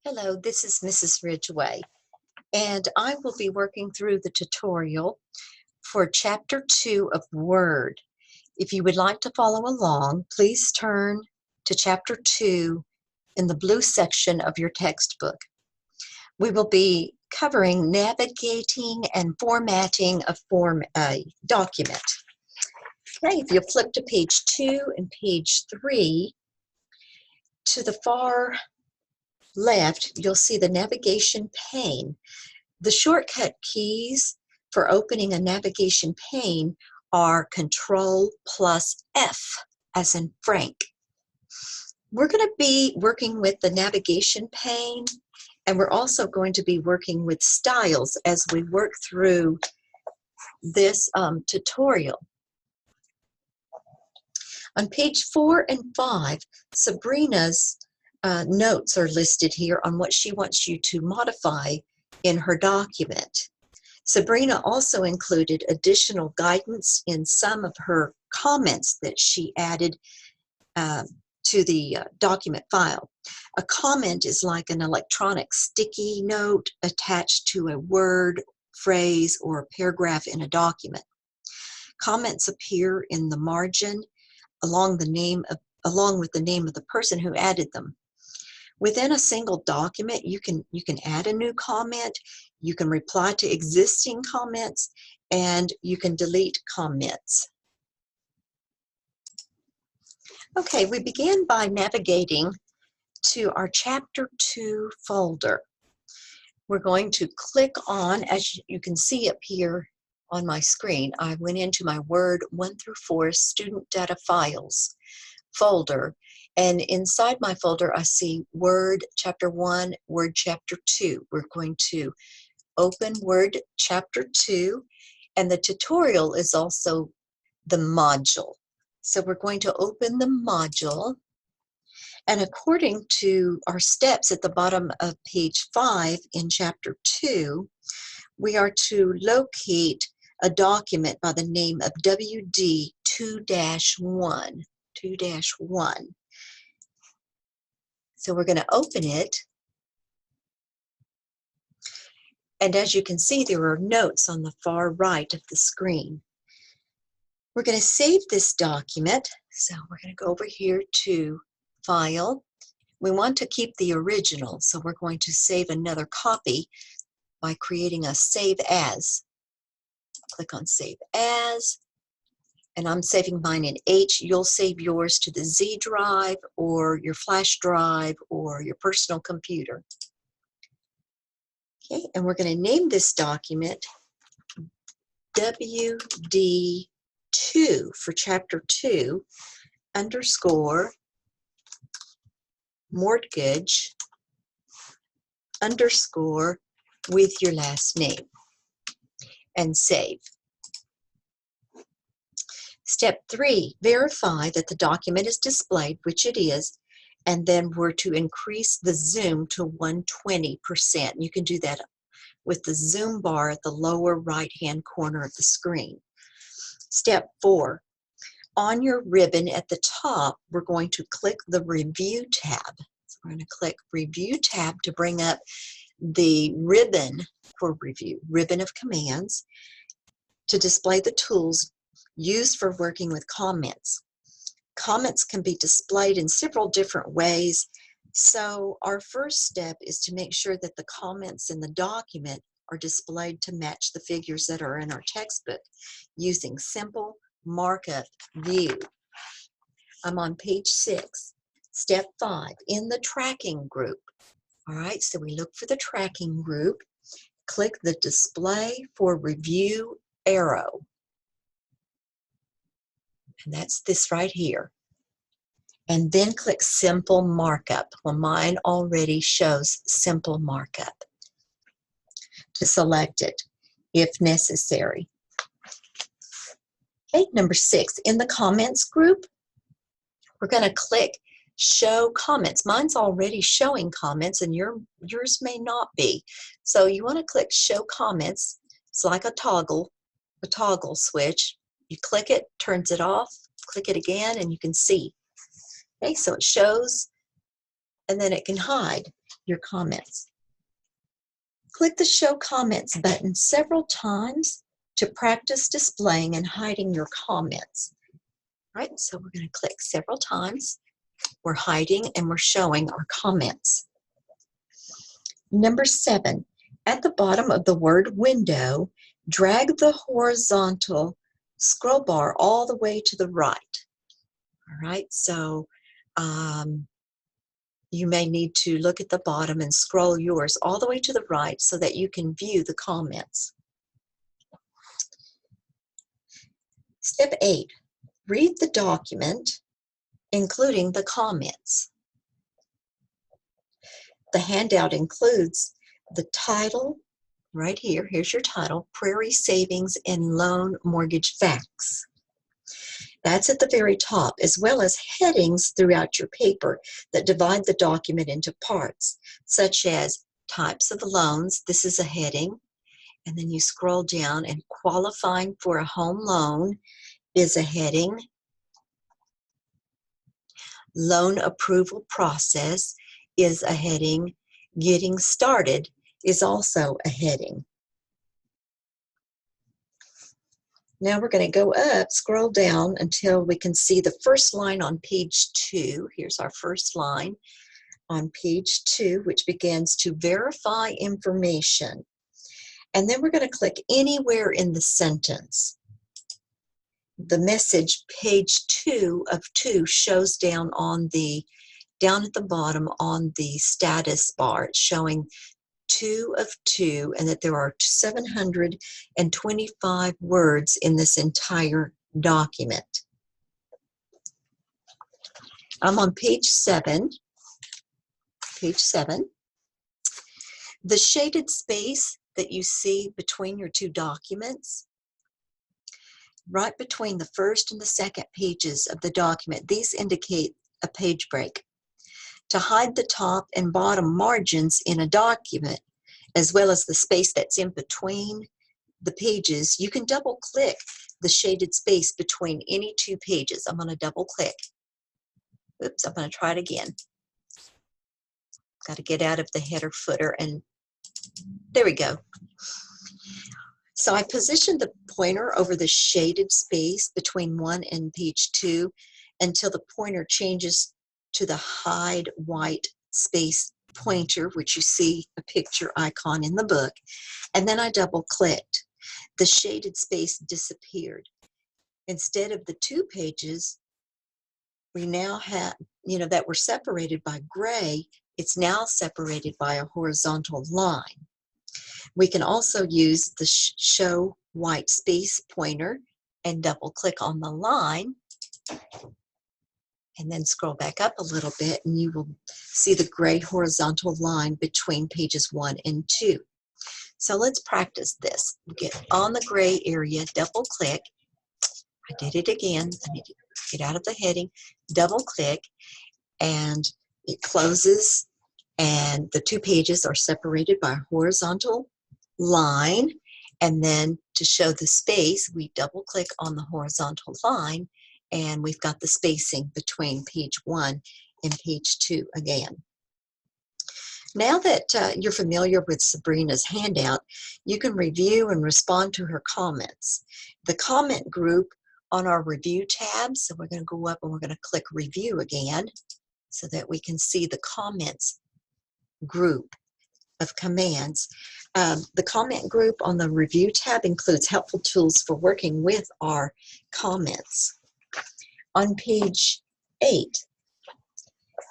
Hello, this is Mrs. Ridgway, and I will be working through the tutorial for Chapter 2 of Word. If you would like to follow along, please turn to Chapter 2 in the blue section of your textbook. We will be covering navigating and formatting a document. Okay, if you'll flip to page 2 and page 3, to the far left, you'll see the navigation pane. The shortcut keys for opening a navigation pane are Control plus F, as in Frank. We're going to be working with the navigation pane, and we're also going to be working with styles as we work through this tutorial. On page 4 and 5, Sabrina's notes are listed here on what she wants you to modify in her document. Sabrina also included additional guidance in some of her comments that she added to the document file. A comment is like an electronic sticky note attached to a word, phrase, or paragraph in a document. Comments appear in the margin along with the name of the person who added them. Within a single document, you can add a new comment, you can reply to existing comments, and you can delete comments. Okay, we begin by navigating to our Chapter 2 folder. We're going to click on, as you can see up here on my screen, I went into my Word 1 through 4 Student Data Files folder, and inside my folder I see Word Chapter 1, Word Chapter 2. We're going to open Word Chapter 2, and the tutorial is also the module. So we're going to open the module, and according to our steps at the bottom of page 5 in Chapter 2, we are to locate a document by the name of WD 2-1. 2-1. So we're going to open it, and as you can see, there are notes on the far right of the screen. We're going to save this document, so we're going to go over here to File. We want to keep the original, so we're going to save another copy by creating a Save As. Click on Save As, and I'm saving mine in H. You'll save yours to the Z drive or your flash drive or your personal computer. Okay, and we're going to name this document WD2 for Chapter 2 underscore mortgage underscore with your last name, and save. Step 3, verify that the document is displayed, which it is, and then we're to increase the zoom to 120%. You can do that with the zoom bar at the lower right-hand corner of the screen. Step 4, on your ribbon at the top, we're going to click the Review tab. So we're going to click Review tab to bring up the ribbon for review, ribbon of commands, to display the tools used for working with comments. Comments can be displayed in several different ways, so our first step is to make sure that the comments in the document are displayed to match the figures that are in our textbook using Simple Markup View. I'm on page 6. Step 5, in the tracking group. All right, so we look for the tracking group, click the Display for Review arrow, and that's this right here. And then click Simple Markup. Well, mine already shows Simple Markup. To select it, if necessary. Okay, number 6, in the Comments group, we're going to click Show Comments. Mine's already showing comments, and yours may not be. So you want to click Show Comments. It's like a toggle switch. You click it, turns it off, click it again, and you can see. Okay, so it shows, and then it can hide. your comments. Click the Show Comments button several times to practice displaying and hiding your comments. All right, so we're going to click several times. We're hiding and we're showing our comments. Number 7, at the bottom of the word window, drag the horizontal scroll bar all the way to the right. All right, so you may need to look at the bottom and scroll yours all the way to the right so that you can view the comments. Step 8, read the document, including the comments. The handout includes the title, right here, here's your title, Prairie Savings and Loan Mortgage Facts. That's at the very top, as well as headings throughout your paper that divide the document into parts, such as types of loans, this is a heading, and then you scroll down and qualifying for a home loan is a heading. Loan approval process is a heading. Getting started is also a heading. Now we're going to go up, scroll down until we can see the first line on page 2. Here's our first line on page 2, which begins to verify information. And then we're going to click anywhere in the sentence. The message page 2 of 2 shows down at the bottom on the status bar. It's showing 2 of 2 and that there are 725 words in this entire document. I'm on page 7. Page 7. The shaded space that you see between your two documents, right between the first and the second pages of the document, these indicate a page break. To hide the top and bottom margins in a document, as well as the space that's in between the pages, you can double click the shaded space between any two pages. I'm going to double click. Oops, I'm going to try it again. Got to get out of the header footer, and there we go. So I positioned the pointer over the shaded space between 1 and page 2 until the pointer changes to the hide white space pointer, which you see a picture icon in the book, and then I double clicked. The shaded space disappeared. Instead of the 2 pages we now have, that were separated by gray, it's now separated by a horizontal line. We can also use the show white space pointer and double click on the line, and then scroll back up a little bit and you will see the gray horizontal line between pages 1 and 2. So let's practice this. Get on the gray area, double click. I did it again. I need to get out of the heading, double click, and it closes, and the 2 pages are separated by a horizontal line. And then to show the space, we double click on the horizontal line, and we've got the spacing between page 1 and page 2 again. Now that you're familiar with Sabrina's handout, you can review and respond to her comments. The comment group on our review tab, so we're going to go up and we're going to click review again so that we can see the comments group of commands. The comment group on the review tab includes helpful tools for working with our comments. On page 8,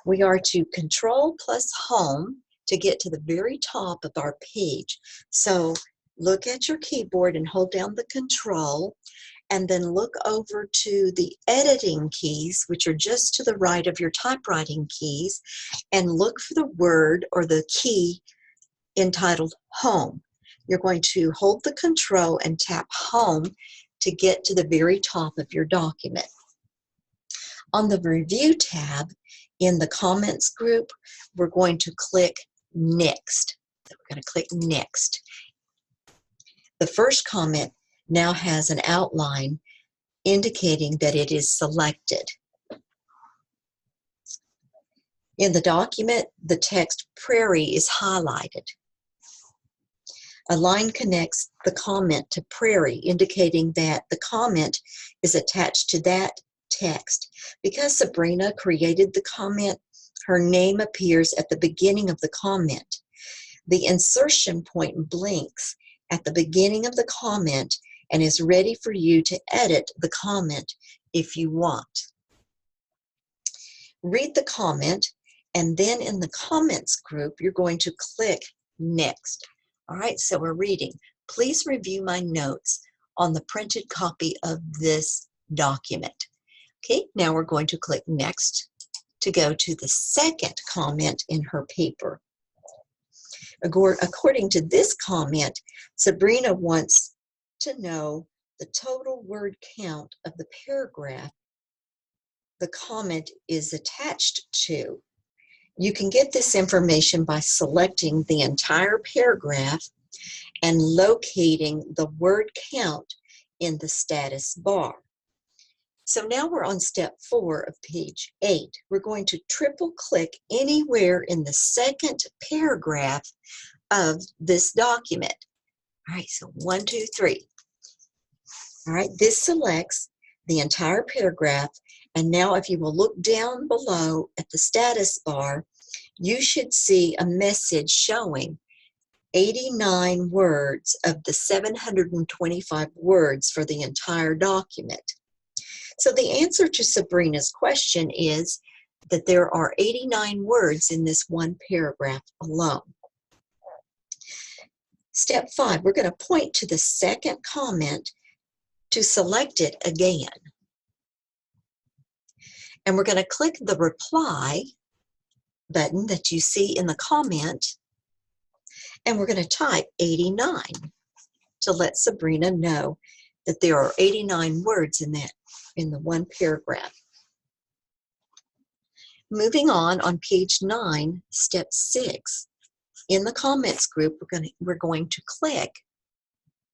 we are to Control plus Home to get to the very top of our page. So look at your keyboard and hold down the Control, and then look over to the editing keys, which are just to the right of your typewriting keys, and look for the word or the key entitled Home. You're going to hold the Control and tap Home to get to the very top of your document. On the Review tab in the Comments group, we're going to click Next. So we're going to click Next. The first comment now has an outline indicating that it is selected. In the document, the text prairie is highlighted. A line connects the comment to prairie, indicating that the comment is attached to that text. Because Sabrina created the comment, her name appears at the beginning of the comment. The insertion point blinks at the beginning of the comment and is ready for you to edit the comment if you want. Read the comment, and then in the comments group, you're going to click Next. All right, so we're reading. Please review my notes on the printed copy of this document. Okay, now we're going to click Next to go to the second comment in her paper. According to this comment, Sabrina wants to know the total word count of the paragraph the comment is attached to. You can get this information by selecting the entire paragraph and locating the word count in the status bar. So now we're on step 4 of page 8. We're going to triple click anywhere in the second paragraph of this document. All right, so 1, 2, 3. All right, this selects the entire paragraph. And now if you will look down below at the status bar, you should see a message showing 89 words of the 725 words for the entire document. So the answer to Sabrina's question is that there are 89 words in this one paragraph alone. Step 5, we're going to point to the second comment to select it again. And we're going to click the reply button that you see in the comment, and we're going to type 89 to let Sabrina know that there are 89 words in the one paragraph. Moving on page 9, step 6, in the comments group, we're going to click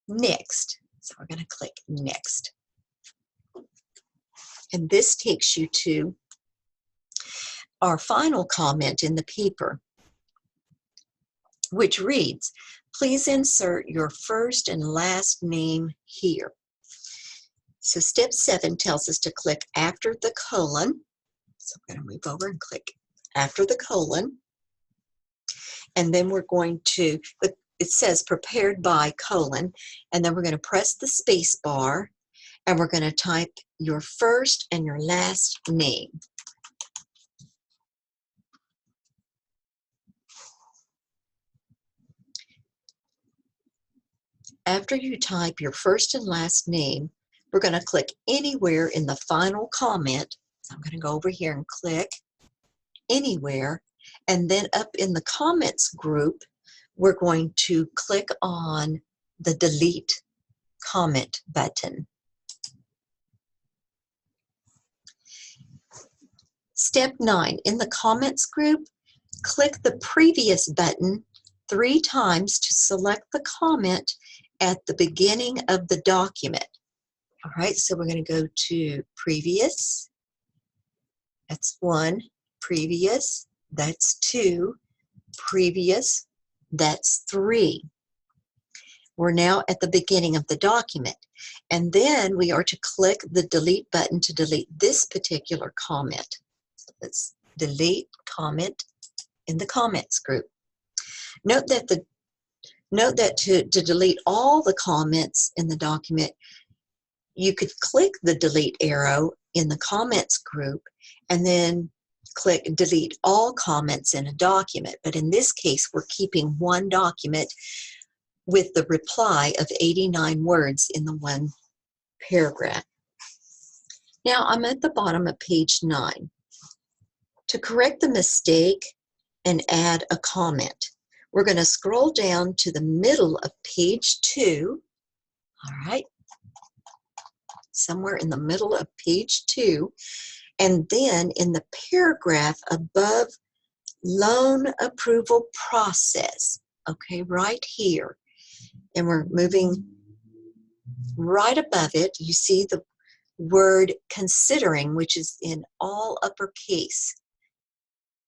Next. So we're going to click Next. And this takes you to our final comment in the paper, which reads, please insert your first and last name here. So step 7 tells us to click after the colon. So I'm going to move over and click after the colon. And then we're going to, it says prepared by colon, and then we're going to press the space bar, and we're going to type your first and your last name. After you type your first and last name, we're going to click anywhere in the final comment. So I'm going to go over here and click anywhere, and then up in the comments group, we're going to click on the delete comment button. Step 9, in the comments group, click the previous button 3 times to select the comment at the beginning of the document. All right, so we're going to go to previous. That's 1. Previous. That's 2. Previous. That's 3. We're now at the beginning of the document. And then we are to click the delete button to delete this particular comment. So let's delete comment in the comments group. Note that to delete all the comments in the document, you could click the delete arrow in the comments group and then click delete all comments in a document. But in this case, we're keeping one document with the reply of 89 words in the one paragraph. Now I'm at the bottom of page 9. To correct the mistake and add a comment, we're going to scroll down to the middle of page 2. All right. Somewhere in the middle of page 2. And then in the paragraph above loan approval process, okay, right here. And we're moving right above it. You see the word considering, which is in all uppercase.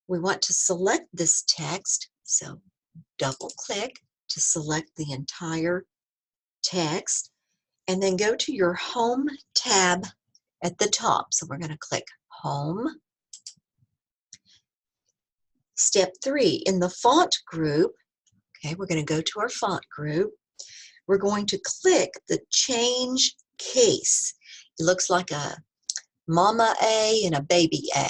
We want to select this text, so double click to select the entire text, and then go to your Home tab at the top. So we're going to click Home. Step 3, in the font group, okay, we're going to go to our font group. We're going to click the Change Case. It looks like a Mama A and a Baby A.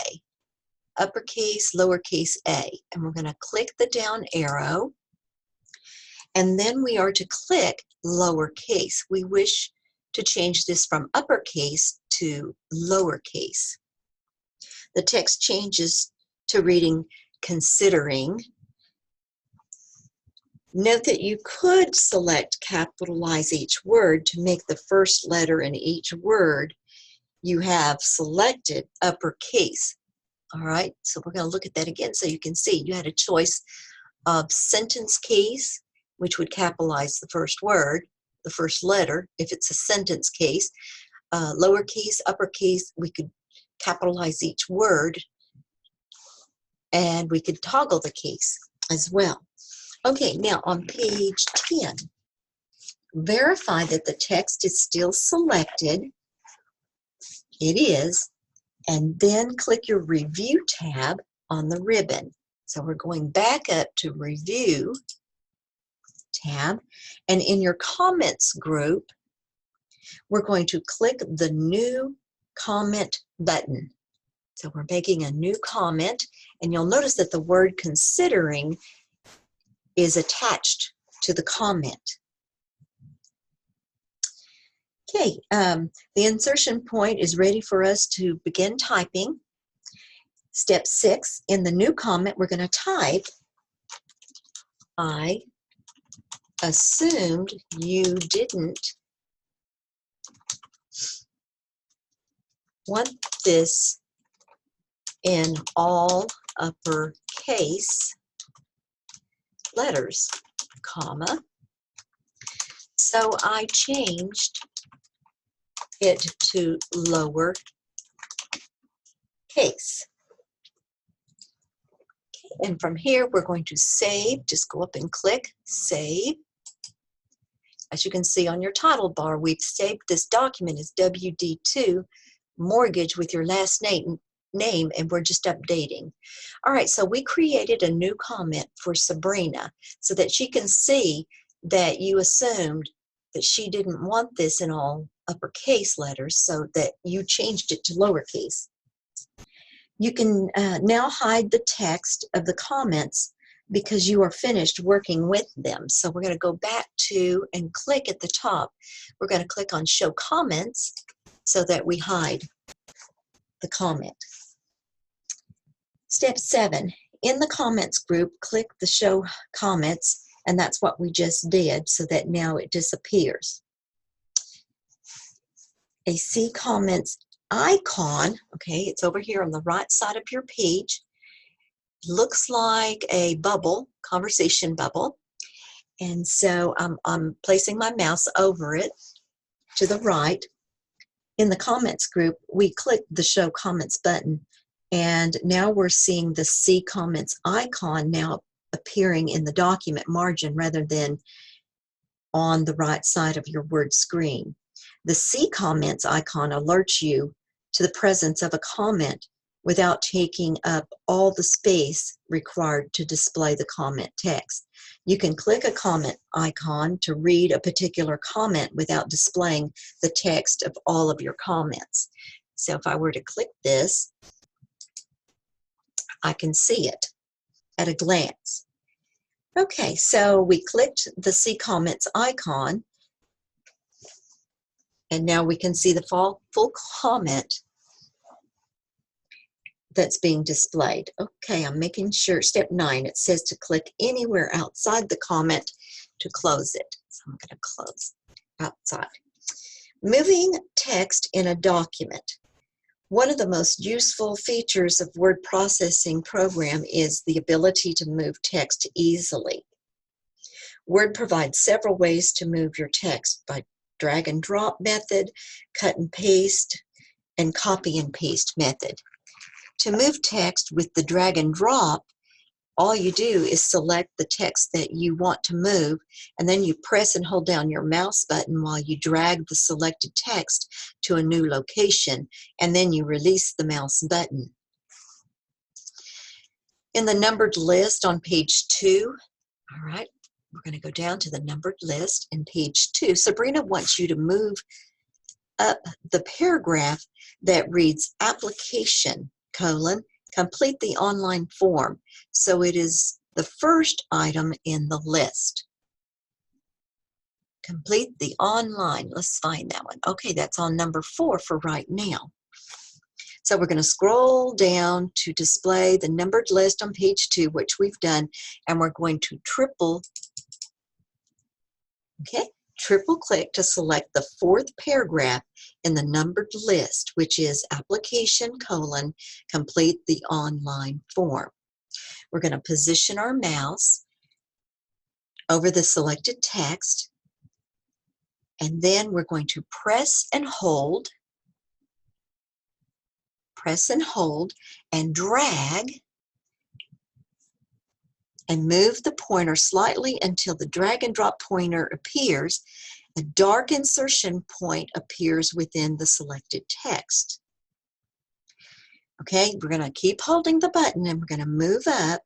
Uppercase, lowercase a. And we're going to click the down arrow. And then we are to click lowercase. We wish to change this from uppercase to lowercase. The text changes to reading considering. Note that you could select capitalize each word to make the first letter in each word you have selected uppercase. All right, so we're going to look at that again so you can see you had a choice of sentence case, which would capitalize the first word, the first letter, if it's a sentence case. Lowercase, uppercase, we could capitalize each word, and we could toggle the case as well. Okay, now on page 10, verify that the text is still selected. It is. And then click your Review tab on the ribbon. So we're going back up to Review tab, and in your Comments group, we're going to click the New Comment button. So we're making a new comment, and you'll notice that the word considering is attached to the comment. Okay, the insertion point is ready for us to begin typing. Step 6, in the new comment, we're going to type, I assumed you didn't want this in all uppercase letters, comma, so I changed it to lower case. Okay, and from here we're going to save. Just go up and click Save. As you can see on your title bar, we've saved this document as WD2 mortgage with your last name, and we're just updating. All right, so we created a new comment for Sabrina so that she can see that you assumed that she didn't want this in all uppercase letters, so that you changed it to lowercase. You can now hide the text of the comments because you are finished working with them. So we're going to go back to and click at the top. We're going to click on Show Comments so that we hide the comment. Step 7, in the Comments group, click the Show Comments, and that's what we just did, so that now it disappears. A See Comments icon, okay, it's over here on the right side of your page. Looks like a bubble, conversation bubble. And so I'm placing my mouse over it to the right. In the Comments group, we click the Show Comments button, and now we're seeing the See Comments icon now appearing in the document margin rather than on the right side of your Word screen. The See Comments icon alerts you to the presence of a comment without taking up all the space required to display the comment text. You can click a comment icon to read a particular comment without displaying the text of all of your comments. So if I were to click this, I can see it at a glance. Okay, so we clicked the See Comments icon, and now we can see the full comment that's being displayed. Okay, I'm making sure, step 9, it says to click anywhere outside the comment to close it. So I'm going to close outside. Moving text in a document. One of the most useful features of word processing program is the ability to move text easily. Word provides several ways to move your text by drag and drop method, cut and paste, and copy and paste method. To move text with the drag and drop, all you do is select the text that you want to move, and then you press and hold down your mouse button while you drag the selected text to a new location, and then you release the mouse button. In the numbered list on page 2, all right, we're going to go down to the numbered list in page 2. Sabrina wants you to move up the paragraph that reads application, complete the online form. So it is the first item in the list. Complete the online. Let's find that one. Okay, that's on number 4 for right now. So we're going to scroll down to display the numbered list on page 2, which we've done, and we're going to triple click to select the 4th paragraph in the numbered list, which is application, complete the online form. We're going to position our mouse over the selected text, and then we're going to press and hold, and drag and move the pointer slightly until the drag and drop pointer appears. A dark insertion point appears within the selected text. Okay, we're going to keep holding the button, and we're going to move up,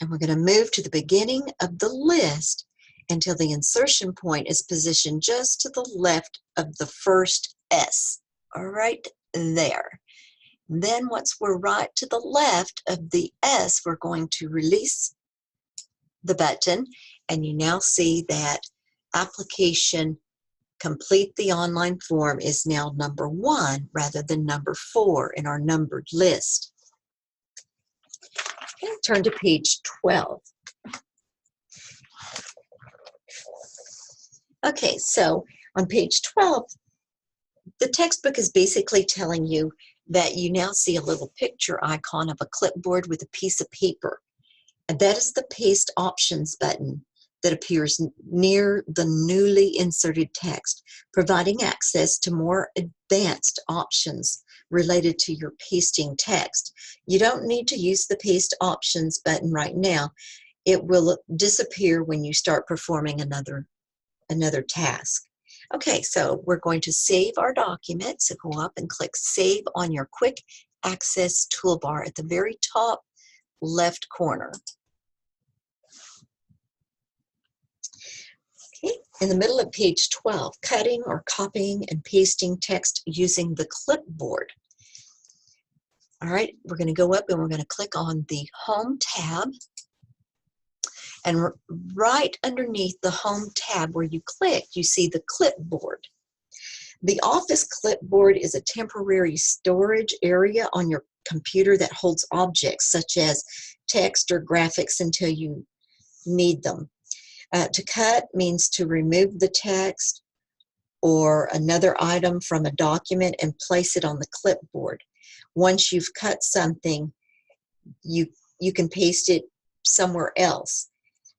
and we're going to move to the beginning of the list until the insertion point is positioned just to the left of the first S. All right, there. Then once we're right to the left of the S, we're going to release the button, and you now see that application complete the online form is now number 1 rather than number 4 in our numbered list. Okay, turn to page 12. Okay, so on page 12, the textbook is basically telling you that you now see a little picture icon of a clipboard with a piece of paper. And that is the paste options button that appears near the newly inserted text, providing access to more advanced options related to your pasting text. You don't need to use the paste options button right now. It will disappear when you start performing another task. Okay, so we're going to save our document. So go up and click Save on your quick access toolbar at the very top left corner. Okay, in the middle of page 12, cutting or copying and pasting text using the clipboard. All right, we're going to go up and we're going to click on the Home tab. And right underneath the Home tab where you click, you see the clipboard. The office clipboard is a temporary storage area on your computer that holds objects such as text or graphics until you need them. To cut means to remove the text or another item from a document and place it on the clipboard. Once you've cut something, you can paste it somewhere else.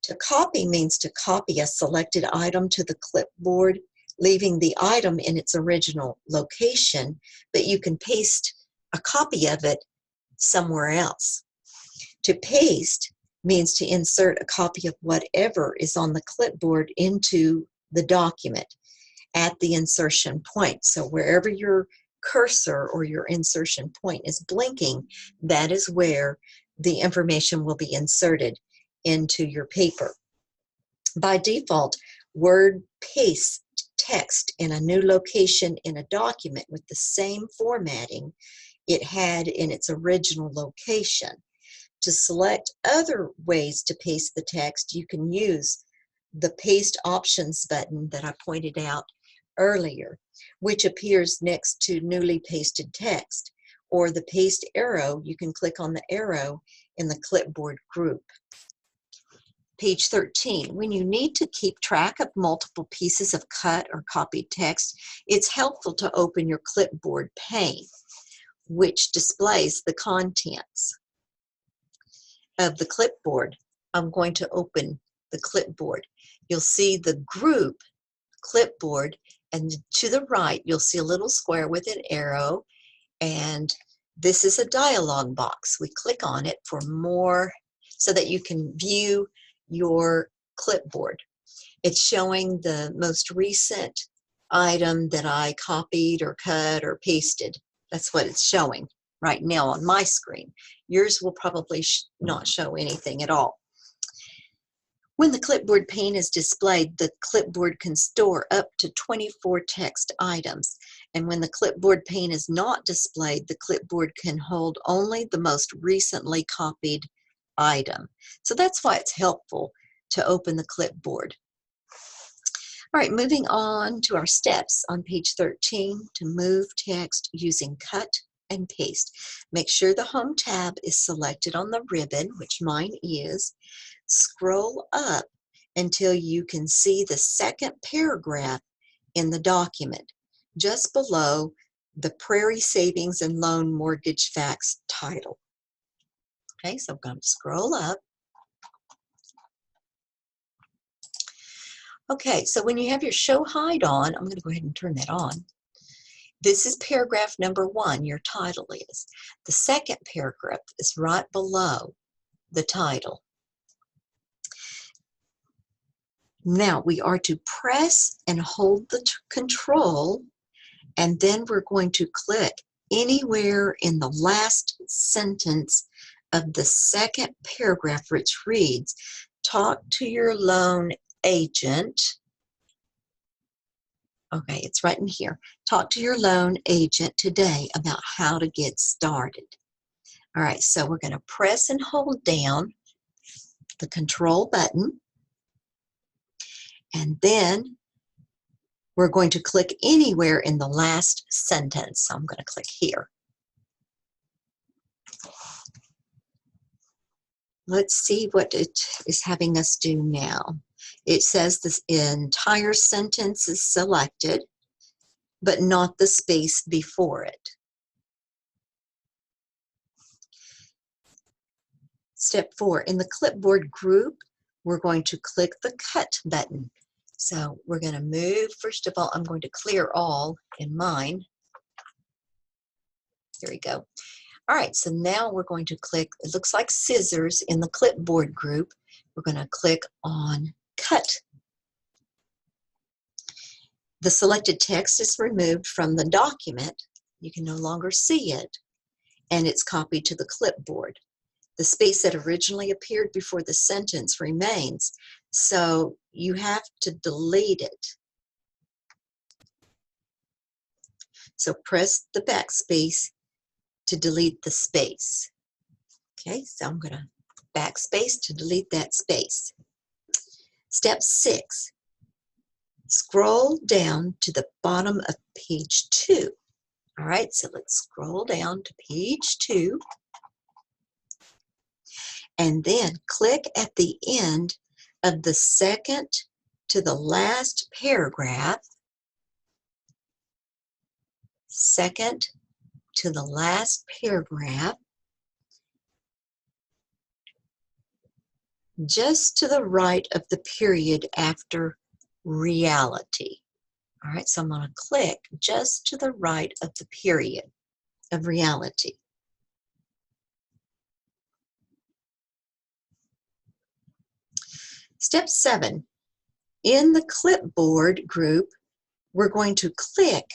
To copy means to copy a selected item to the clipboard, leaving the item in its original location, but you can paste a copy of it somewhere else. To paste means to insert a copy of whatever is on the clipboard into the document at the insertion point. So wherever your cursor or your insertion point is blinking, that is where the information will be inserted into your paper. By default, Word pastes text in a new location in a document with the same formatting it had in its original location. To select other ways to paste the text, you can use the Paste Options button that I pointed out earlier, which appears next to newly pasted text, or the paste arrow. You can click on the arrow in the clipboard group. Page 13, when you need to keep track of multiple pieces of cut or copied text, it's helpful to open your clipboard pane, which displays the contents of the clipboard. I'm going to open the clipboard. You'll see the group clipboard, and to the right, you'll see a little square with an arrow, and This is a dialog box. We click on it for more so that you can view your clipboard. It's showing the most recent item that I copied or cut or pasted. That's what it's showing right now on my screen. Yours will probably not show anything at all. When the clipboard pane is displayed, the clipboard can store up to 24 text items. And when the clipboard pane is not displayed, the clipboard can hold only the most recently copied item. So that's why it's helpful to open the clipboard. All right, moving on to our steps on page 13 to move text using cut and paste. Make sure the Home tab is selected on the ribbon, which mine is. Scroll up until you can see the second paragraph in the document, just below the Prairie Savings and Loan Mortgage Facts title. Okay, so I'm going to scroll up. Okay, so when you have your ShowHide on, I'm going to go ahead and turn that on. This is paragraph number 1, your title is. The second paragraph is right below the title. Now we are to press and hold the control, and then we're going to click anywhere in the last sentence of the second paragraph, which reads, talk to your loan agent. Okay, it's right in here. Talk to your loan agent today about how to get started. All right, so we're going to press and hold down the control button. And then we're going to click anywhere in the last sentence. So I'm going to click here. Let's see what it is having us do now. It says this entire sentence is selected, but not the space before it. Step 4, in the clipboard group, we're going to click the cut button. So we're going to move, first of all, I'm going to clear all in mine. Here we go. All right, so now we're going to click, it looks like scissors in the clipboard group. We're going to click on cut. The selected text is removed from the document. You can no longer see it, and it's copied to the clipboard. The space that originally appeared before the sentence remains, so you have to delete it. So press the backspace to delete the space. Okay, so I'm going to backspace to delete that space. Step 6, scroll down to the bottom of page 2. All right, so let's scroll down to page 2. And then click at the end of the second to the last paragraph. Second to the last paragraph. Just to the right of the period after reality. All right, so I'm going to click just to the right of the period of reality. Step 7, in the clipboard group, we're going to click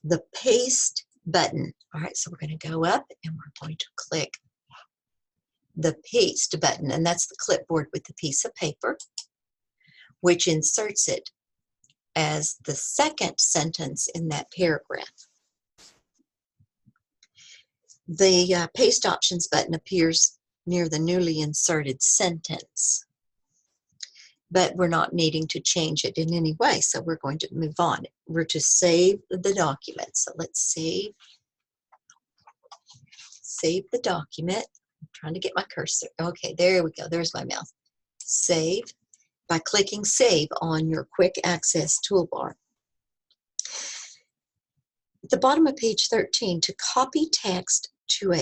the paste button. All right, so we're going to go up and we're going to click the paste button, and that's the clipboard with the piece of paper, which inserts it as the second sentence in that paragraph. The paste options button appears near the newly inserted sentence, but we're not needing to change it in any way, so we're going to move on. We're to save the document. So let's save the document. I'm trying to get my cursor. Okay, there we go. There's my mouse. Save by clicking Save on your quick access toolbar. At the bottom of page 13, to copy text to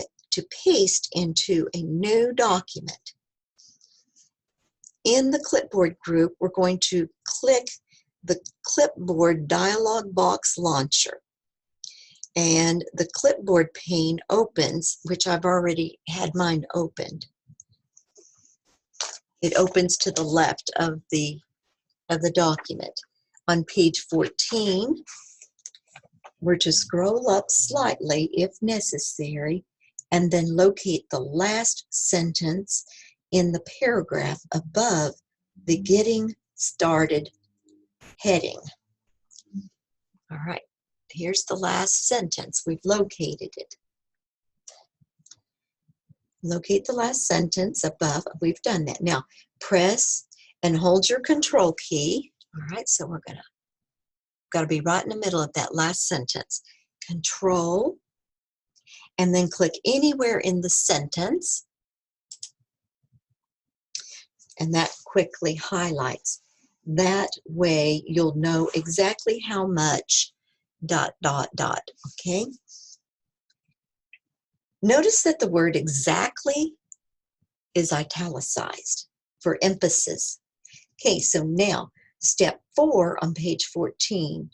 paste into a new document. In the clipboard group, we're going to click the clipboard dialog box launcher. and the clipboard pane opens, which I've already had mine opened. It opens to the left of the document. On page 14, we're to scroll up slightly if necessary, and then locate the last sentence in the paragraph above the Getting Started heading. All right, here's the last sentence. We've located it. Locate the last sentence above. We've done that. Now, press and hold your control key. All right, so we're got to be right in the middle of that last sentence. Control, and then click anywhere in the sentence, and that quickly highlights. That way you'll know exactly how much ... Okay? Notice that the word exactly is italicized for emphasis. Okay, so now step 4 on page 14.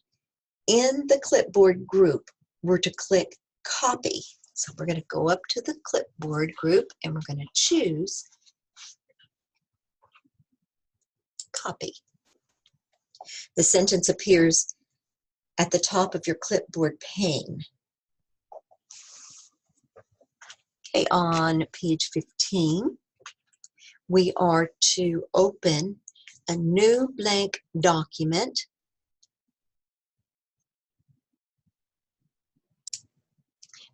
In the clipboard group, we're to click copy. So we're going to go up to the clipboard group and we're going to choose copy. The sentence appears at the top of your clipboard pane. Okay, on page 15, we are to open a new blank document.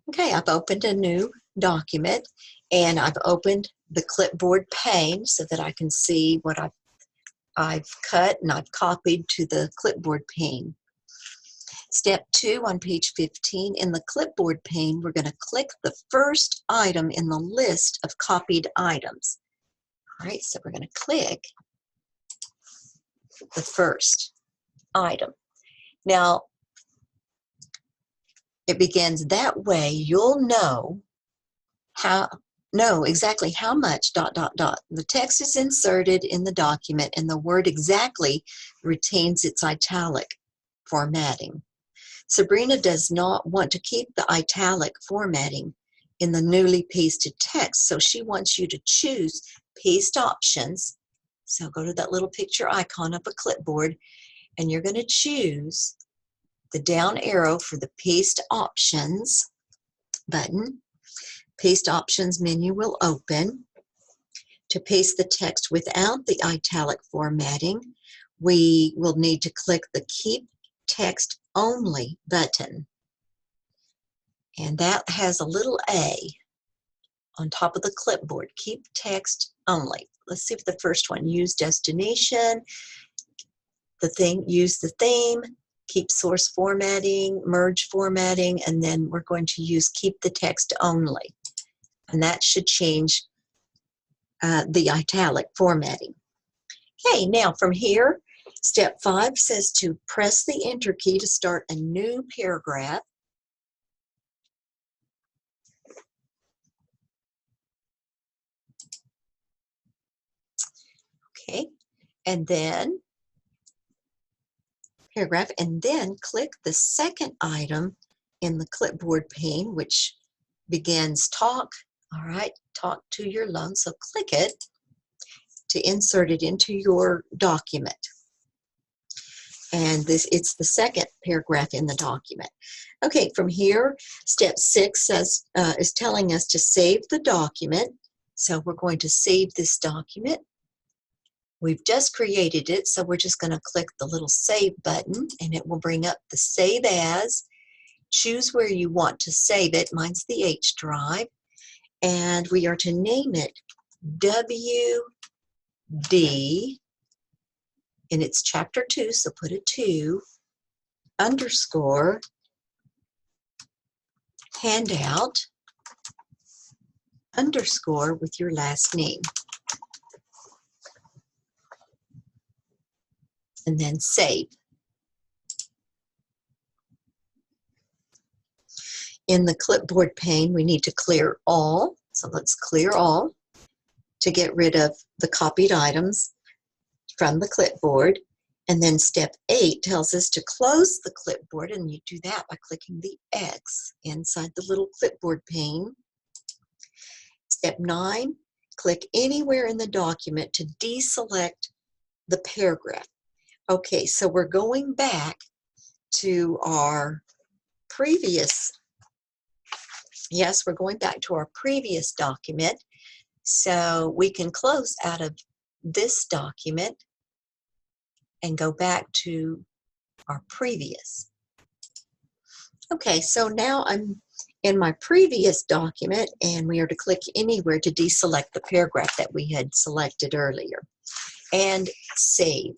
Okay, I've opened a new document and I've opened the clipboard pane so that I can see what I've cut and I've copied to the clipboard pane. Step 2 on page 15, in the clipboard pane, we're going to click the first item in the list of copied items. All right, so we're going to click the first item. Now, it begins that way. You'll know exactly how much ... The text is inserted in the document and the word exactly retains its italic formatting. Sabrina does not want to keep the italic formatting in the newly pasted text, so she wants you to choose Paste Options. So go to that little picture icon of a clipboard and you're going to choose the down arrow for the Paste Options button. Paste Options menu will open. To paste the text without the italic formatting, we will need to click the Keep Text Only button. And that has a little A on top of the clipboard. Keep Text Only. Let's see if the first one, use destination, use the theme, keep source formatting, merge formatting, and then we're going to use keep the text only. And that should change the italic formatting. Okay, now from here, step 5 says to press the Enter key to start a new paragraph. Okay, and then paragraph, and then click the second item in the clipboard pane, which begins talk. All right, talk to your loan. So click it to insert it into your document. And it's the second paragraph in the document. Okay, from here, step 6 says, is telling us to save the document. So we're going to save this document. We've just created it, so we're just going to click the little Save button, and it will bring up the Save As. Choose where you want to save it. Mine's the H drive. And we are to name it WD, and it's chapter 2, so put a 2, underscore, handout, underscore with your last name. And then save. In the clipboard pane, we need to clear all. So let's clear all to get rid of the copied items from the clipboard. And then step 8 tells us to close the clipboard, and you do that by clicking the X inside the little clipboard pane. Step 9, click anywhere in the document to deselect the paragraph. Okay, so we're going back to our previous, yes, we're going back to our previous document. So we can close out of this document and go back to our previous. Okay, so now I'm in my previous document, and we are to click anywhere to deselect the paragraph that we had selected earlier and save.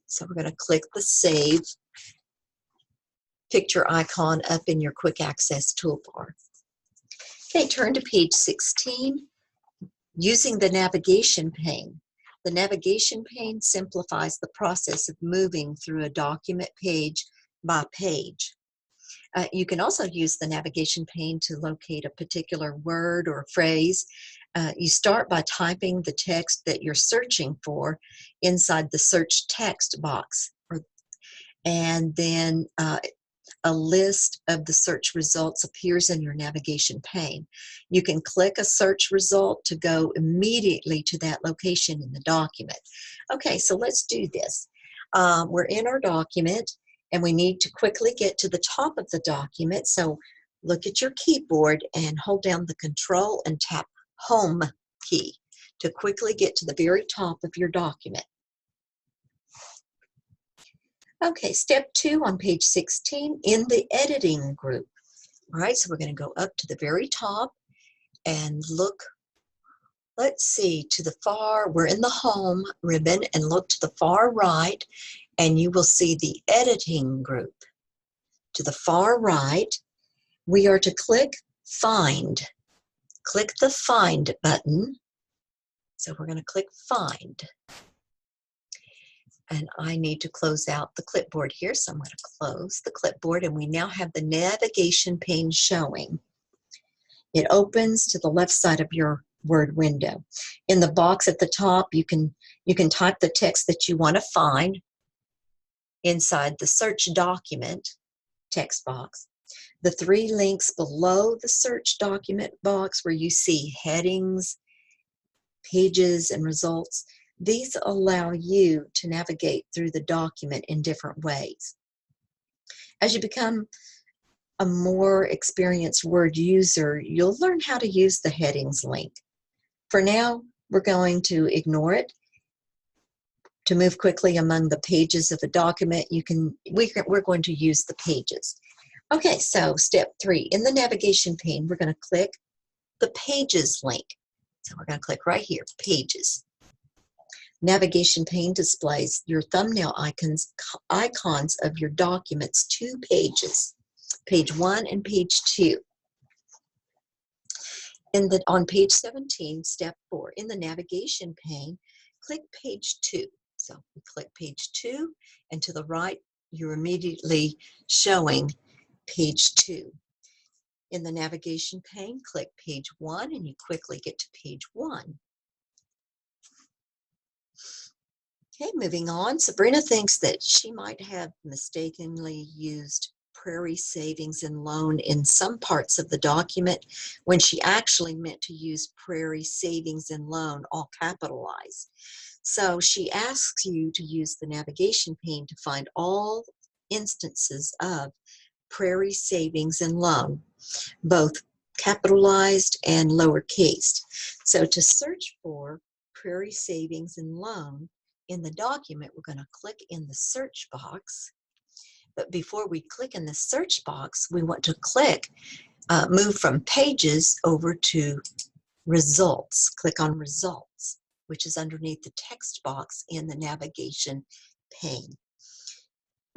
So we're going to click the save picture icon up in your quick access toolbar. Okay, turn to page 16 using the navigation pane. The navigation pane simplifies the process of moving through a document page by page. You can also use the navigation pane to locate a particular word or phrase. You start by typing the text that you're searching for inside the search text box, and then a list of the search results appears in your navigation pane. You can click a search result to go immediately to that location in the document. Okay, so let's do this. We're in our document, and we need to quickly get to the top of the document. So look at your keyboard and hold down the Control and tap Home key to quickly get to the very top of your document. Okay, step 2 on page 16 in the editing group. All right, so we're going to go up to the very top and look, let's see, to the far, we're in the Home ribbon, and look to the far right, and you will see the editing group. To the far right, we are to click Find. Click the Find button. So we're going to click Find. And I need to close out the clipboard here, so I'm going to close the clipboard, and we now have the navigation pane showing. It opens to the left side of your Word window. In the box at the top, you can type the text that you want to find inside the search document text box. The 3 links below the search document box where you see headings, pages, and results, these allow you to navigate through the document in different ways. As you become a more experienced Word user, you'll learn how to use the headings link. For now, we're going to ignore it. To move quickly among the pages of a document, we're going to use the pages. Okay, so step 3, in the navigation pane, we're going to click the Pages link. So we're going to click right here, Pages. Navigation pane displays your thumbnail icons of your document's 2 pages, page 1 and page 2. On page 17, step 4, in the navigation pane, click page 2. So we click page 2, and to the right, you're immediately showing page 2. In the navigation pane, click page 1, and you quickly get to page 1. Okay, moving on. Sabrina thinks that she might have mistakenly used Prairie Savings and Loan in some parts of the document when she actually meant to use Prairie Savings and Loan, all capitalized. So she asks you to use the navigation pane to find all instances of Prairie Savings and Loan, both capitalized and lowercase. So to search for Prairie Savings and Loan in the document, we're going to click in the search box. But before we click in the search box, we want to move from Pages over to Results. Click on Results, which is underneath the text box in the navigation pane.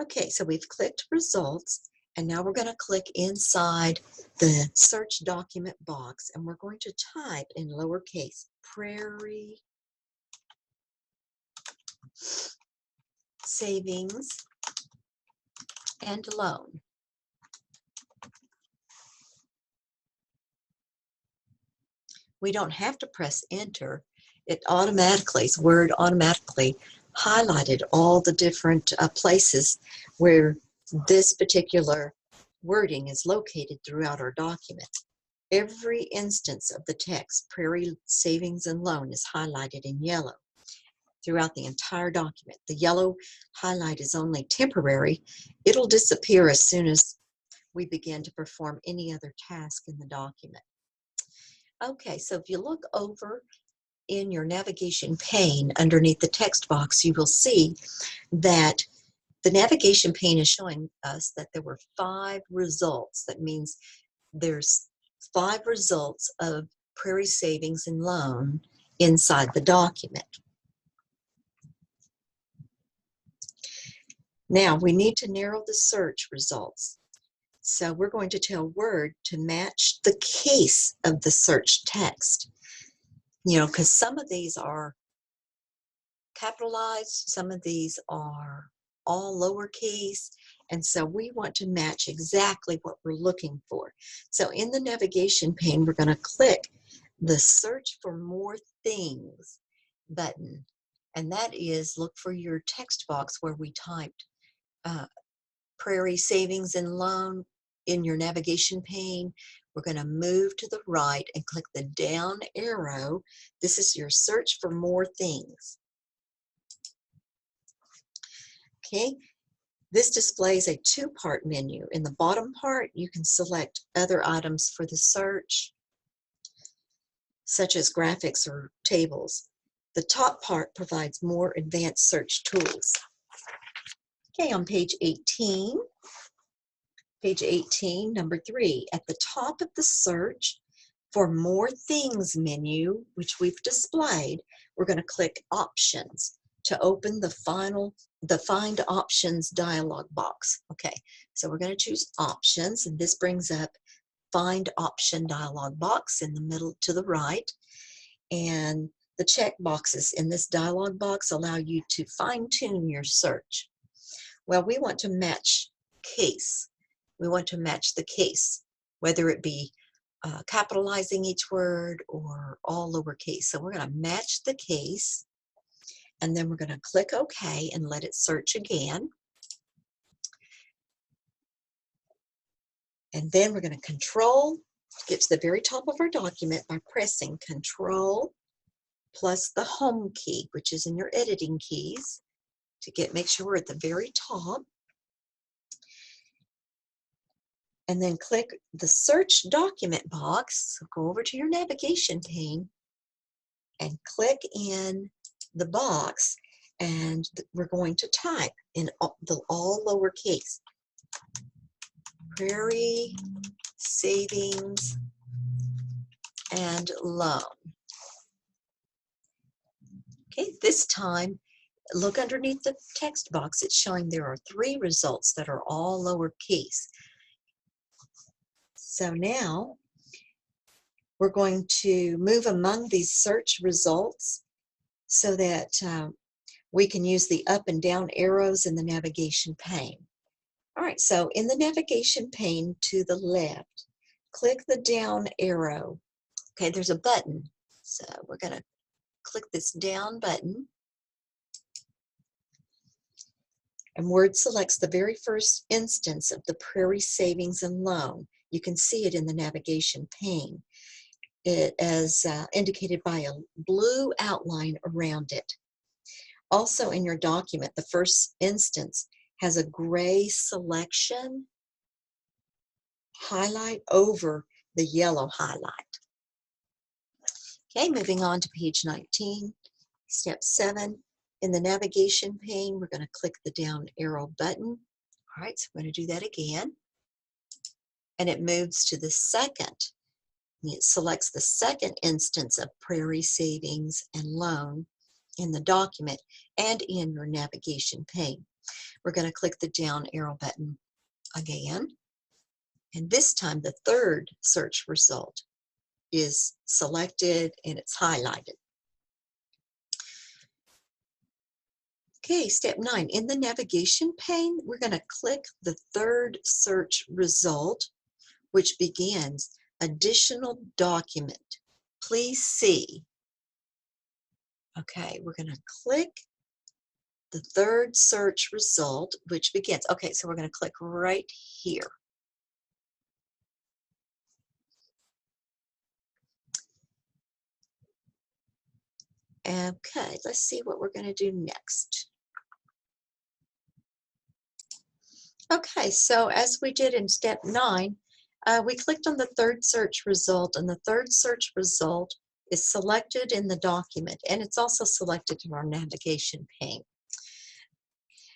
Okay, so we've clicked Results, and now we're going to click inside the search document box, and we're going to type in lowercase Prairie Savings and Loan. We don't have to press enter. Word automatically highlighted all the different places where this particular wording is located throughout our document. Every instance of the text, Prairie Savings and Loan, is highlighted in yellow throughout the entire document. The yellow highlight is only temporary. It'll disappear as soon as we begin to perform any other task in the document. Okay, so if you look over in your navigation pane underneath the text box, you will see that the navigation pane is showing us that there were 5 results. That means there's 5 results of Prairie Savings and Loan inside the document. Now we need to narrow the search results. So we're going to tell Word to match the case of the search text. You know, because some of these are capitalized, some of these are all lowercase, and so we want to match exactly what we're looking for. So in the navigation pane, we're going to click the Search for More Things button, and that is look for your text box where we typed Prairie Savings and Loan in your navigation pane. We're going to move to the right and click the down arrow. This is your search for more things. Okay, this displays a 2-part menu. In the bottom part, you can select other items for the search, such as graphics or tables. The top part provides more advanced search tools. Okay, on page 18, number 3, at the top of the search for more things menu, which we've displayed, we're going to click Options to open the Find Options dialog box. Okay, so we're going to choose Options, and this brings up Find Option dialog box in the middle to the right. And the check boxes in this dialog box allow you to fine-tune your search. Well, we want to match case. We want to match the case, whether it be capitalizing each word or all lowercase. So we're going to match the case, and then we're going to click OK and let it search again. And then we're going to get to the very top of our document by pressing Control plus the Home key, which is in your editing keys, to make sure we're at the very top. And then click the Search Document box. So go over to your navigation pane and click in the box, and we're going to type in all lowercase, Prairie Savings and Loan. Okay, this time, look underneath the text box. It's showing there are 3 results that are all lowercase. So now we're going to move among these search results so that we can use the up and down arrows in the navigation pane. All right, so in the navigation pane to the left, click the down arrow. Okay, there's a button. So we're going to click this down button. And Word selects the very first instance of the Prairie Savings and Loan. You can see it in the navigation pane. It is indicated by a blue outline around it. Also in your document, the first instance has a gray selection highlight over the yellow highlight. Okay, moving on to page 19, step 7. In the navigation pane, we're going to click the down arrow button. All right, so we're going to do that again. And it moves to the second. It selects the second instance of Prairie Savings and Loan in the document and in your navigation pane. We're going to click the down arrow button again. And this time, the third search result is selected and it's highlighted. Okay, step 9. In the navigation pane, we're going to click the third search result, which begins, Additional Document. Please see. Okay, we're going to click the third search result, which begins. Okay, so we're going to click right here. Okay, let's see what we're going to do next. Okay, so as we did in step 9, we clicked on the third search result, and the third search result is selected in the document, and it's also selected in our navigation pane.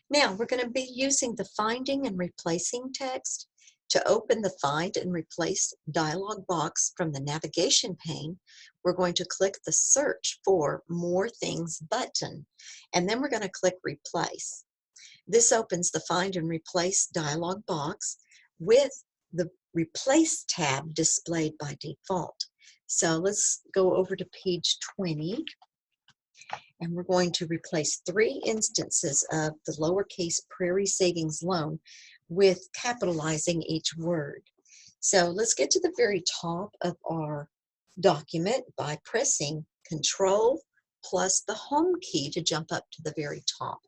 Now, we're going to be using the finding and replacing text. To open the Find and Replace dialog box from the navigation pane, we're going to click the Search for More Things button, and then we're going to click Replace. This opens the Find and Replace dialog box with the Replace tab displayed by default. So let's go over to page 20, and we're going to replace 3 instances of the lowercase Prairie Savings Loan with capitalizing each word. So let's get to the very top of our document by pressing Control plus the Home key to jump up to the very top.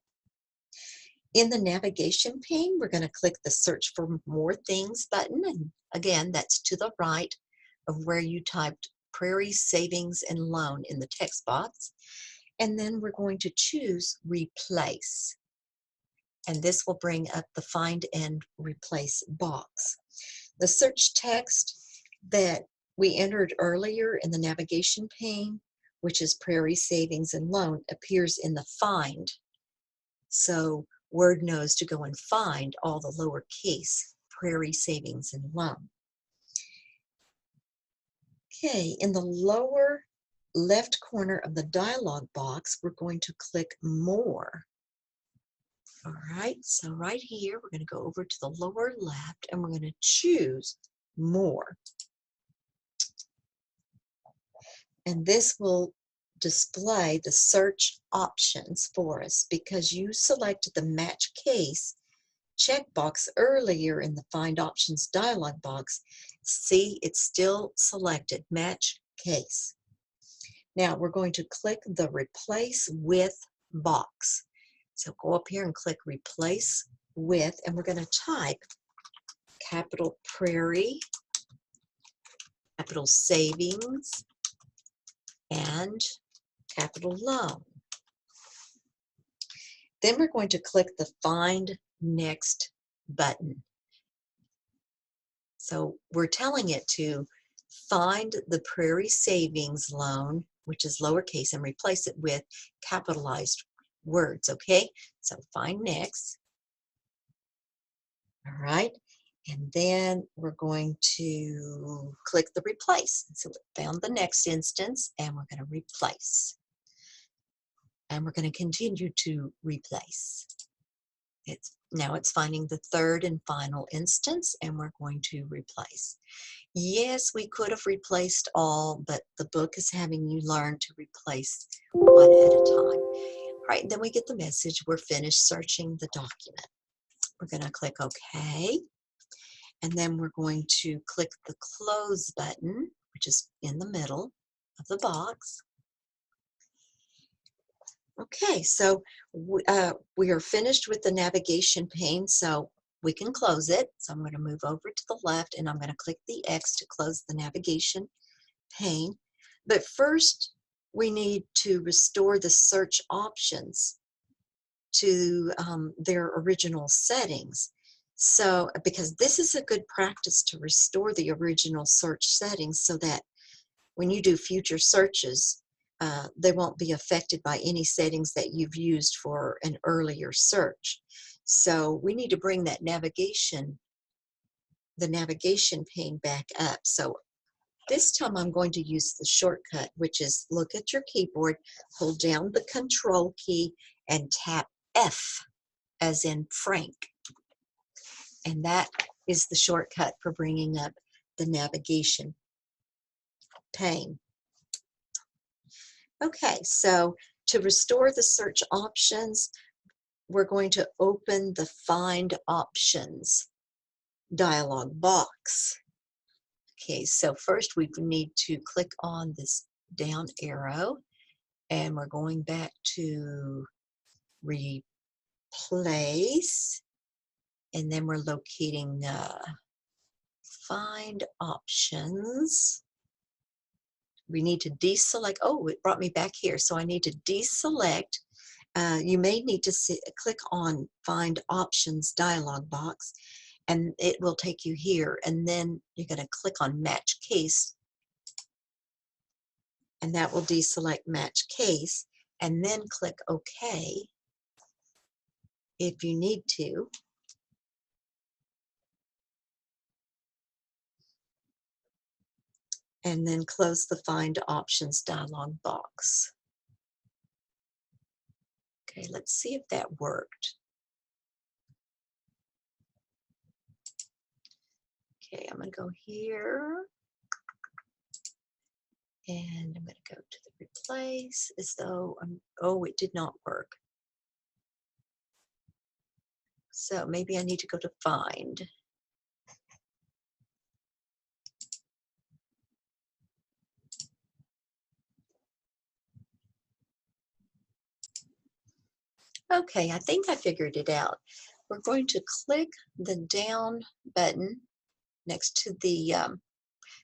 In the navigation pane, we're going to click the Search for More Things button, and again, that's to the right of where you typed Prairie Savings and Loan in the text box. And then we're going to choose Replace. And this will bring up the Find and Replace box. The search text that we entered earlier in the navigation pane, which is Prairie Savings and Loan, appears in the Find. So Word knows to go and find all the lowercase Prairie Savings and Loan. Okay, in the lower left corner of the dialog box, we're going to click More. All right, so right here, we're going to go over to the lower left, and we're going to choose More. And this will display the search options for us because you selected the Match Case checkbox earlier in the Find Options dialog box. See, it's still selected, Match Case. Now, we're going to click the Replace With box. So go up here and click Replace With, and we're going to type capital Prairie, capital Savings, and capital Loan. Then we're going to click the Find Next button. So we're telling it to find the Prairie Savings Loan, which is lowercase, and replace it with capitalized words, okay? So Find Next. All right, and then we're going to click the Replace. So we found the next instance, and we're going to replace. And we're going to continue to replace. Now it's finding the third and final instance, and we're going to replace. Yes, we could have replaced all, but the book is having you learn to replace one at a time. All right, then we get the message, we're finished searching the document. We're going to click OK, and then we're going to click the Close button, which is in the middle of the box. Okay, so we are finished with the navigation pane, so we can close it. So I'm going to move over to the left, and I'm going to click the X to close the navigation pane. But first, we need to restore the search options to their original settings. So, because this is a good practice to restore the original search settings so that when you do future searches, they won't be affected by any settings that you've used for an earlier search. So we need to bring that the navigation pane back up. So this time I'm going to use the shortcut, which is look at your keyboard, hold down the Control key, and tap F as in Frank. And that is the shortcut for bringing up the navigation pane. Okay, so to restore the search options, we're going to open the Find Options dialog box. Okay, so first we need to click on this down arrow, and we're going back to replace, and then we're locating find options. We need to deselect. Oh, it brought me back here. So I need to deselect. You may need to click on Find Options dialog box, and it will take you here. And then you're going to click on Match Case, and that will deselect Match Case. And then click OK if you need to. And then close the Find Options dialog box. Okay, let's see if that worked. Okay, I'm going to go here, and I'm going to go to the replace as though oh, it did not work. So maybe I need to go to find. Okay, I think I figured it out. We're going to click the down button next to the,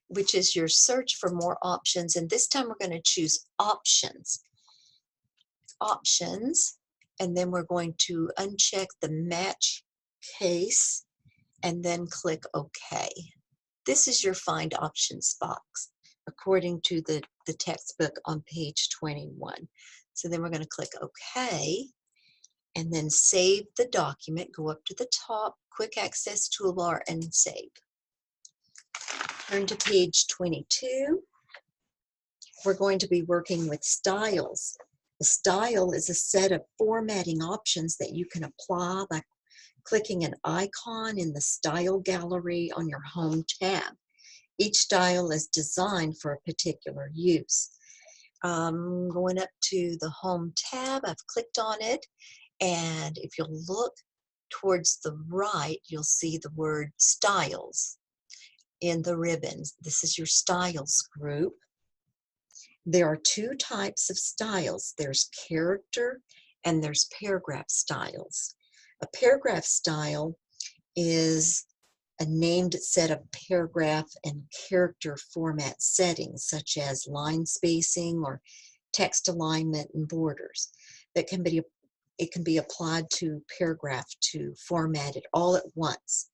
which is your search for more options. And this time we're going to choose options. Options. And then we're going to uncheck the match case and then click OK. This is your find options box according to the textbook on page 21. So then we're going to click OK. And then save the document. Go up to the top, quick access toolbar, and save. Turn to page 22. We're going to be working with styles. The style is a set of formatting options that you can apply by clicking an icon in the style gallery on your home tab. Each style is designed for a particular use. Going up to the home tab, I've clicked on it. And if you'll look towards the right, you'll see the word styles in the ribbons. This is your styles group. There are two types of styles. There's character and there's paragraph styles. A paragraph style is a named set of paragraph and character format settings, such as line spacing or text alignment and borders. It can be applied to paragraph to format it all at once.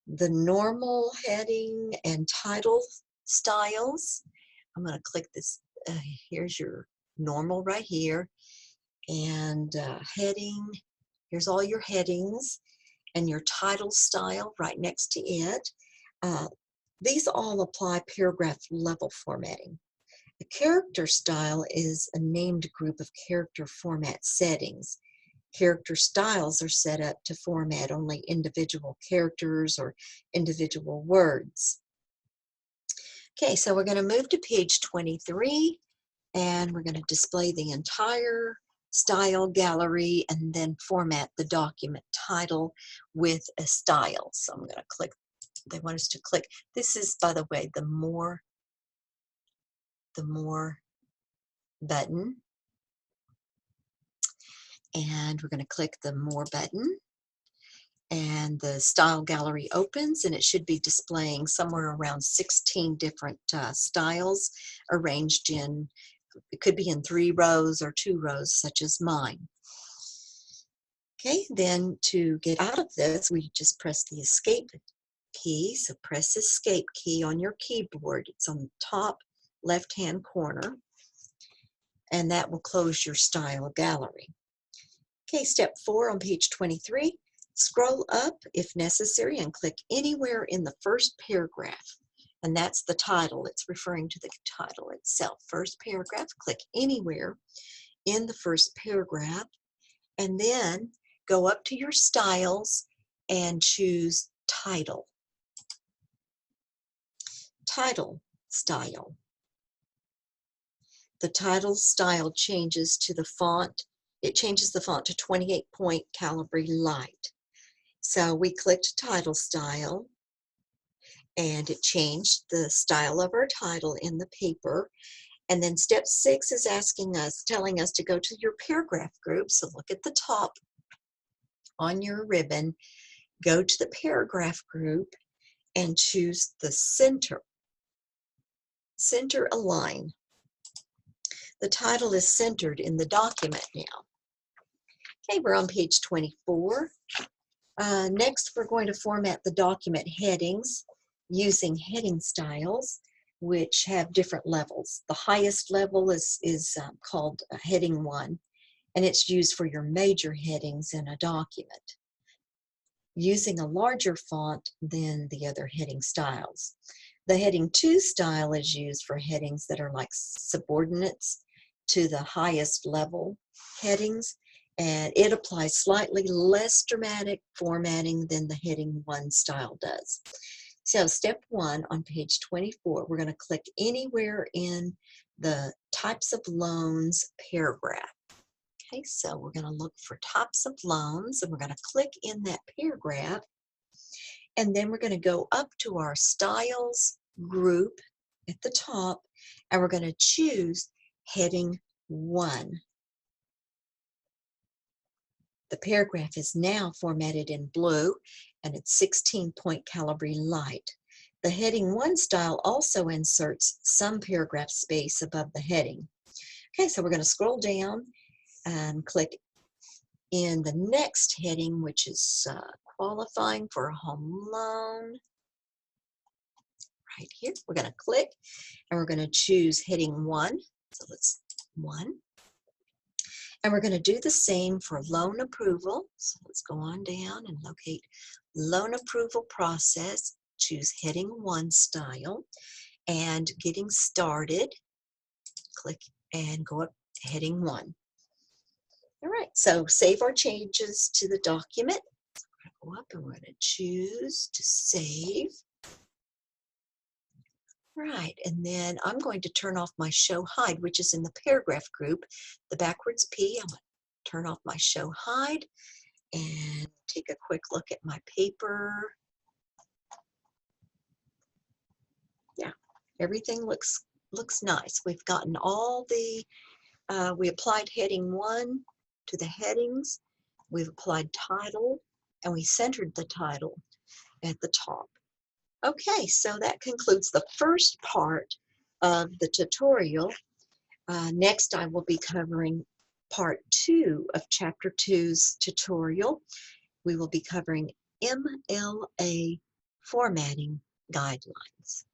The normal heading and title styles, I'm going to click this. Here's your normal right here. And heading, here's all your headings and your title style right next to it. These all apply paragraph level formatting. A character style is a named group of character format settings. Character styles are set up to format only individual characters or individual words. Okay, so we're going to move to page 23, and we're going to display the entire style gallery and then format the document title with a style. So I'm going to click, they want us to click. This is, by the way, the more button. And we're going to click the More button, and the style gallery opens, and it should be displaying somewhere around 16 different styles arranged in, it could be in 3 rows or 2 rows, such as mine. Okay, then to get out of this, we just press the Escape key. So press Escape key on your keyboard. It's on the top left-hand corner, and that will close your style gallery. Okay, step 4 on page 23, scroll up if necessary and click anywhere in the first paragraph. And that's the title. It's referring to the title itself. First paragraph, click anywhere in the first paragraph. And then go up to your styles and choose title. Title style. The title style changes to the font. It changes the font to 28-point Calibri Light. So we clicked title style, and it changed the style of our title in the paper. And then step 6 is telling us to go to your paragraph group. So look at the top on your ribbon, go to the paragraph group and choose the center align. The title is centered in the document now. Okay, we're on page 24. Next, we're going to format the document headings using heading styles, which have different levels. The highest level is called heading 1, and it's used for your major headings in a document, using a larger font than the other heading styles. The heading 2 style is used for headings that are like subordinates to the highest level headings, and it applies slightly less dramatic formatting than the heading 1 style does. So step 1 on page 24, we're going to click anywhere in the types of loans paragraph. Okay, so we're going to look for types of loans, and we're going to click in that paragraph, and then we're going to go up to our styles group at the top, and we're going to choose heading 1. The paragraph is now formatted in blue, and it's 16-point calibre light. The heading 1 style also inserts some paragraph space above the heading. Okay, so we're going to scroll down and click in the next heading, which is qualifying for a home loan. Right here, we're going to click, and we're going to choose heading 1. So let's 1. And we're going to do the same for loan approval. So let's go on down and locate loan approval process, choose heading 1 style, and getting started, click and go up to heading 1. All right, so save our changes to the document. Go up and we're going to choose to save. Right, and then I'm going to turn off my show hide, which is in the paragraph group, the backwards P. I'm going to turn off my show hide and take a quick look at my paper. Yeah, everything looks nice. We've gotten all the, we applied heading 1 to the headings. We've applied title, and we centered the title at the top. Okay, so that concludes the first part of the tutorial. Next, I will be covering part 2 of chapter 2's tutorial. We will be covering MLA formatting guidelines.